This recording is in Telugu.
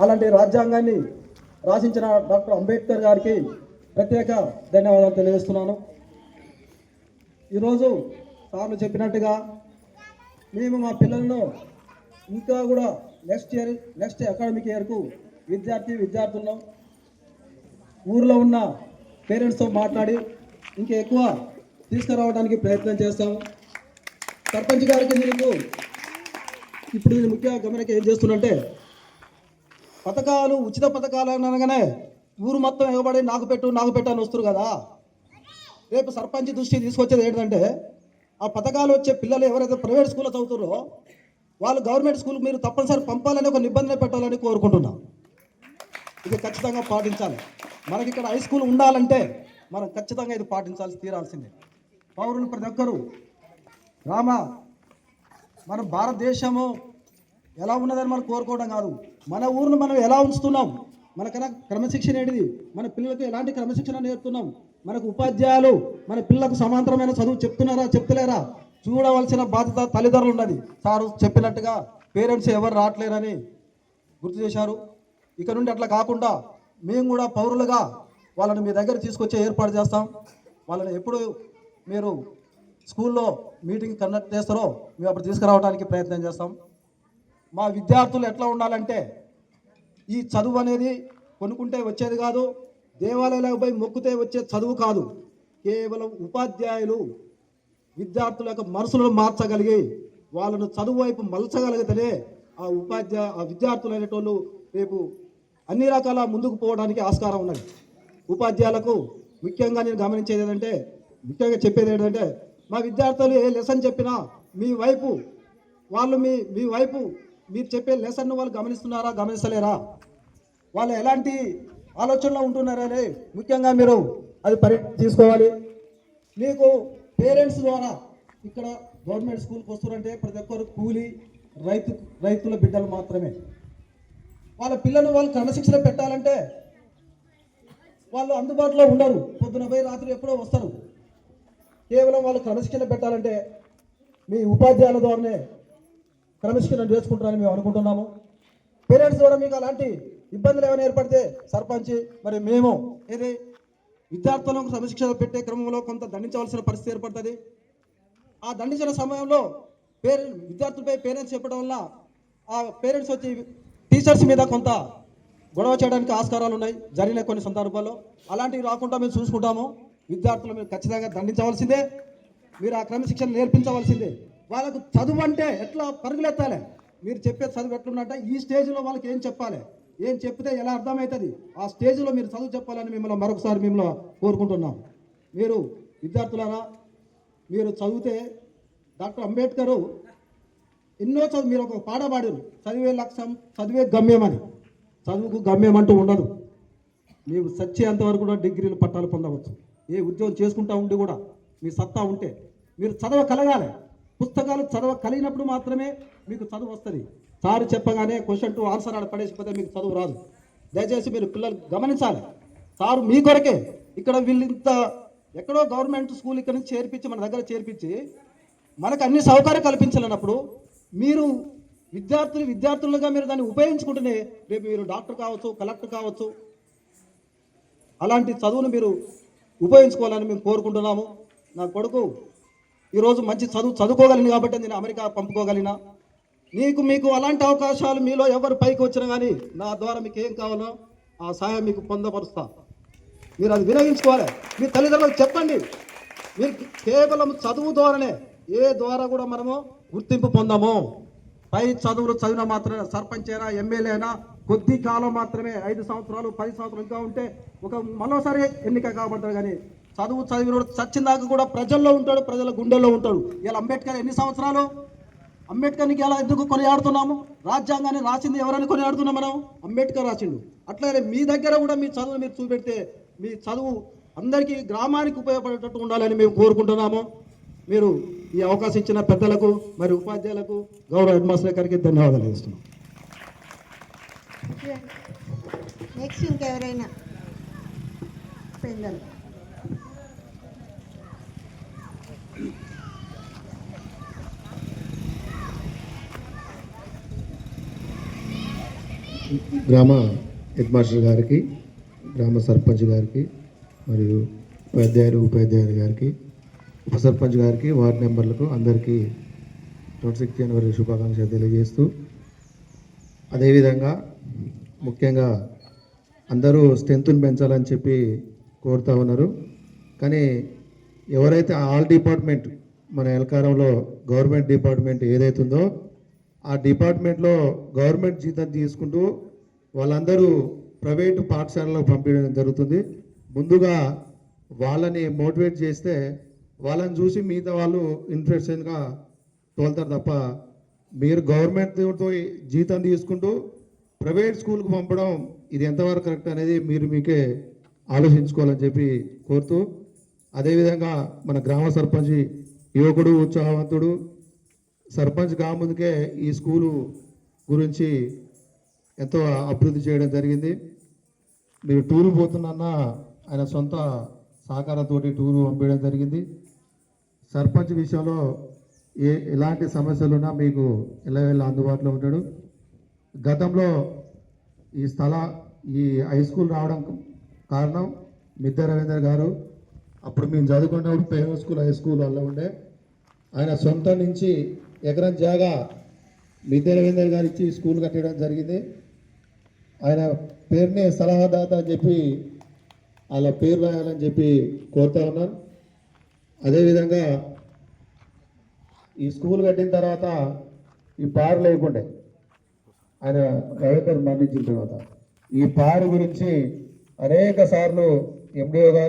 అలాంటి రాజ్యాంగాన్ని రాసించిన డాక్టర్ అంబేద్కర్ గారికి ప్రత్యేక ధన్యవాదాలు తెలియజేస్తున్నాను. ఈరోజు సార్లు చెప్పినట్టుగా మేము మా పిల్లలను ఇంకా కూడా నెక్స్ట్ అకాడమిక్ ఇయర్కు విద్యార్థులను ఊర్లో ఉన్న పేరెంట్స్తో మాట్లాడి ఇంకా ఎక్కువ తీసుకురావడానికి ప్రయత్నం చేస్తాము. సర్పంచ్ గారికి మీకు ఇప్పుడు నేను ముఖ్య గమనిక ఏం చేస్తున్నంటే, పథకాలు ఉచిత పథకాలు అనగానే ఊరు మొత్తం ఎగబడి నాకు పెట్టు అని వస్తారు కదా. రేపు సర్పంచ్ దృష్టి తీసుకొచ్చేది ఏంటంటే, ఆ పథకాలు వచ్చే పిల్లలు ఎవరైతే ప్రైవేట్ స్కూల్లో చదువుతారో వాళ్ళు గవర్నమెంట్ స్కూల్కి మీరు తప్పనిసరి పంపాలని ఒక నిబంధన పెట్టాలని కోరుకుంటున్నాం. ఇది ఖచ్చితంగా పాటించాలి. మనకి ఇక్కడ హై స్కూల్ ఉండాలంటే మనం ఖచ్చితంగా ఇది తీరాల్సిందే. పౌరులు ప్రతి ఒక్కరూ మన భారతదేశము ఎలా ఉన్నదని మనం కోరుకోవడం కాదు, మన ఊరిని మనం ఎలా ఉంచుతున్నాం, మనకన్నా క్రమశిక్షణ ఏంటిది, మన పిల్లలకు ఎలాంటి క్రమశిక్షణ నేర్పుతున్నాం, మనకు ఉపాధ్యాయులు మన పిల్లలకు సమాంతరమైన చదువు చెప్తున్నారా చెప్తలేరా చూడవలసిన బాధ్యత తల్లిదండ్రులు ఉన్నది. సారు చెప్పినట్టుగా పేరెంట్స్ ఎవరు రావట్లేరని గుర్తు చేశారు. ఇక నుండి అట్లా కాకుండా మేము కూడా పౌరులుగా వాళ్ళని మీ దగ్గర తీసుకొచ్చే ఏర్పాటు చేస్తాం. వాళ్ళని ఎప్పుడు మీరు స్కూల్లో మీటింగ్ కండక్ట్ చేస్తారో మేము అప్పుడు తీసుకురావడానికి ప్రయత్నం చేస్తాం. మా విద్యార్థులు ఎట్లా ఉండాలంటే, ఈ చదువు అనేది కొనుక్కుంటే వచ్చేది కాదు, దేవాలయాలకు పోయి మొక్కుతే వచ్చే చదువు కాదు. కేవలం ఉపాధ్యాయులు విద్యార్థుల యొక్క మనసులను మార్చగలిగి వాళ్ళను చదువు వైపు మలచగలిగితేనే ఆ విద్యార్థులు అనేటోళ్ళు రేపు అన్ని రకాల ముందుకు పోవడానికి ఆస్కారం ఉన్నది. ఉపాధ్యాయులకు ముఖ్యంగా నేను గమనించేది ఏంటంటే, ముఖ్యంగా చెప్పేది ఏంటంటే, మా విద్యార్థులు ఏ లెసన్ చెప్పినా మీ వైపు మీరు చెప్పే లెసన్ను వాళ్ళు గమనిస్తలేరా, వాళ్ళు ఎలాంటి ఆలోచనలో ఉంటున్నారని ముఖ్యంగా మీరు అది తీసుకోవాలి. మీకు పేరెంట్స్ ద్వారా ఇక్కడ గవర్నమెంట్ స్కూల్కి వస్తున్నారంటే ప్రతి ఒక్కరు కూలి రైతుల బిడ్డలు మాత్రమే. వాళ్ళ పిల్లలు వాళ్ళు క్రమశిక్షణ పెట్టాలంటే వాళ్ళు అందుబాటులో ఉండరు, పొద్దున పోయి రాత్రి ఎప్పుడో వస్తారు. కేవలం వాళ్ళు క్రమశిక్షణ పెట్టాలంటే మీ ఉపాధ్యాయుల ద్వారానే క్రమశిక్షణ చేసుకుంటారని మేము అనుకుంటున్నాము. పేరెంట్స్ ద్వారా మీకు అలాంటి ఇబ్బందులు ఏమైనా ఏర్పడితే సర్పంచ్ మరి మేము విద్యార్థులకు క్రమశిక్షణ పెట్టే క్రమంలో కొంత దండించవలసిన పరిస్థితి ఏర్పడుతుంది. ఆ దండించిన సమయంలో విద్యార్థులపై పేరెంట్స్ చెప్పడం వల్ల ఆ పేరెంట్స్ వచ్చి టీచర్స్ మీద కొంత గొడవ చేయడానికి ఆస్కారాలు ఉన్నాయి, జరిగిన కొన్ని సందర్భాల్లో. అలాంటివి రాకుండా మేము చూసుకుంటాము. విద్యార్థులు మీరు ఖచ్చితంగా దండించవలసిందే, మీరు ఆ క్రమశిక్షణ నేర్పించవలసిందే. వాళ్ళకు చదువు అంటే ఎట్లా పరుగులెత్తాలి, మీరు చెప్పే చదువు ఎట్లున్నట్టే ఈ స్టేజ్లో వాళ్ళకి ఏం చెప్పాలి, ఏం చెప్తే ఎలా అర్థమవుతుంది, ఆ స్టేజ్లో మీరు చదువు చెప్పాలని మరొకసారి మిమ్మల్ని కోరుకుంటున్నాం. మీరు విద్యార్థులారా, మీరు చదివితే డాక్టర్ అంబేద్కర్ ఎన్నో మీరు ఒక పాట పాడారు, చదివే లక్ష్యం చదివే గమ్యం అని. చదువుకు గమ్యం అంటూ ఉండదు. మీరు చచ్చేంతవరకు కూడా డిగ్రీలు పట్టాలు పొందవచ్చు. ఏ ఉద్యోగం చేసుకుంటా ఉండి కూడా మీ సత్తా ఉంటే మీరు చదవగలగాలి. పుస్తకాలు చదవగలిగినప్పుడు మాత్రమే మీకు చదువు వస్తుంది. సారు చెప్పగానే క్వశ్చన్ టు ఆన్సర్ ఆడ పడేసిపోతే మీకు చదువు రాదు. దయచేసి మీరు పిల్లలు గమనించాలి. సారు మీ కొరకే ఇక్కడ వీళ్ళింత ఎక్కడో గవర్నమెంట్ స్కూల్ ఇక్కడ నుంచి చేర్పించి మన దగ్గర చేర్పించి మనకు అన్ని సౌకర్యం కల్పించాలన్నప్పుడు మీరు విద్యార్థులుగా మీరు దాన్ని ఉపయోగించుకుంటేనే రేపు మీరు డాక్టర్ కావచ్చు, కలెక్టర్ కావచ్చు, అలాంటి చదువును మీరు ఉపయోగించుకోవాలని మేము కోరుకుంటున్నాము. నా కొడుకు ఈరోజు మంచి చదువుకోగలను కాబట్టి నేను అమెరికా పంపుకోగలిగినా. మీకు అలాంటి అవకాశాలు మీలో ఎవరు పైకి వచ్చినా కానీ నా ద్వారా మీకు ఏం కావాలో ఆ సహాయం మీకు పొందపరుస్తా. మీరు అది వినియోగించుకోవాలి. మీ తల్లిదండ్రులకు చెప్పండి. మీరు కేవలం చదువు ద్వారానే ఏ ద్వారా కూడా మనము గుర్తింపు పొందాము. పై చదువులు చదివిన మాత్రమే సర్పంచ్ అయినా ఎమ్మెల్యే అయినా కొద్ది కాలం మాత్రమే, 5 సంవత్సరాలు 10 సంవత్సరాలు ఇంకా ఉంటే మరోసారి ఎన్నిక కాబడతాడు. కానీ చదువు చదివిన చచ్చిన దాకా కూడా ప్రజల్లో ఉంటాడు, ప్రజల గుండెల్లో ఉంటాడు. ఇలా అంబేద్కర్ ఎన్ని సంవత్సరాలు, అంబేద్కర్కి ఎలా ఎందుకు కొనియాడుతున్నాము? రాజ్యాంగాన్ని రాసింది ఎవరని కొనియాడుతున్నాం మనం? అంబేద్కర్ రాసిండు. అట్లాగే మీ దగ్గర కూడా మీ చదువును మీరు చూపెడితే మీ చదువు అందరికీ గ్రామానికి ఉపయోగపడేటట్టు ఉండాలని మేము కోరుకుంటున్నాము. మీరు ఈ అవకాశం ఇచ్చిన పెద్దలకు మరి ఉపాధ్యాయులకు గౌరవ హెడ్ మాస్టర్ గారికి ధన్యవాదాలు ఇస్తున్నాం. నెక్స్ట్ ఇంకెవరైనా పెద్దలు గ్రామ హెడ్ మాస్టర్ గారికి, గ్రామ సర్పంచ్ గారికి, మరియు ఉపాధ్యాయులు గారికి, ఉప సర్పంచ్ గారికి, వార్డు మెంబర్లకు అందరికీ 26 జనవరి శుభాకాంక్షలు తెలియజేస్తూ, అదేవిధంగా ముఖ్యంగా అందరూ స్ట్రెంత్ని పెంచాలని చెప్పి కోరుతూ ఉన్నారు. కానీ ఎవరైతే ఆల్ డిపార్ట్మెంట్ మన ఎల్కారంలో గవర్నమెంట్ డిపార్ట్మెంట్ ఏదైతుందో ఆ డిపార్ట్మెంట్లో గవర్నమెంట్ జీతం తీసుకుంటూ వాళ్ళందరూ ప్రైవేటు పాఠశాలలో పంపించడం జరుగుతుంది. ముందుగా వాళ్ళని మోటివేట్ చేస్తే వాళ్ళని చూసి మిగతా వాళ్ళు ఇంట్రెస్ట్గా తోలుతారు తప్ప మీరు గవర్నమెంట్తో జీతం తీసుకుంటూ ప్రైవేట్ స్కూల్కి పంపడం ఇది ఎంతవరకు కరెక్ట్ అనేది మీరు మీకే ఆలోచించుకోవాలని చెప్పి కోరుతూ, అదేవిధంగా మన గ్రామ సర్పంచ్ యువకుడు, ఉత్సాహవంతుడు, సర్పంచ్ కాముందుకే ఈ స్కూలు గురించి ఎంతో అభివృద్ధి చేయడం జరిగింది. మీరు టూరు పోతున్నా ఆయన సొంత సహకారంతో టూరు పంపించడం జరిగింది. సర్పంచ్ విషయంలో ఎలాంటి సమస్యలున్నా మీకు ఎల్లవేళ అందుబాటులో ఉంటాడు. గతంలో ఈ హై స్కూల్ రావడం కారణం మిద్దె రవీంద్ర గారు. అప్పుడు మేము చదువుకున్నప్పుడు ప్రైవేట్ స్కూల్, హై స్కూల్ వల్ల ఉండే ఆయన సొంత నుంచి ఎకరం జాగా మిద్దె రవీంద్ర గారు ఇచ్చి స్కూల్ కట్టడం జరిగింది. ఆయన పేరుని సలహాదాత అని చెప్పి అలా పేరు రాయాలని చెప్పి కోరుతా ఉన్నాను. అదేవిధంగా ఈ స్కూల్ కట్టిన తర్వాత ఈ పారు లేకుండే ఆయన రవీంద్ర మరణించిన తర్వాత ఈ పారు గురించి అనేక సార్లు ఎండిఓ గారికి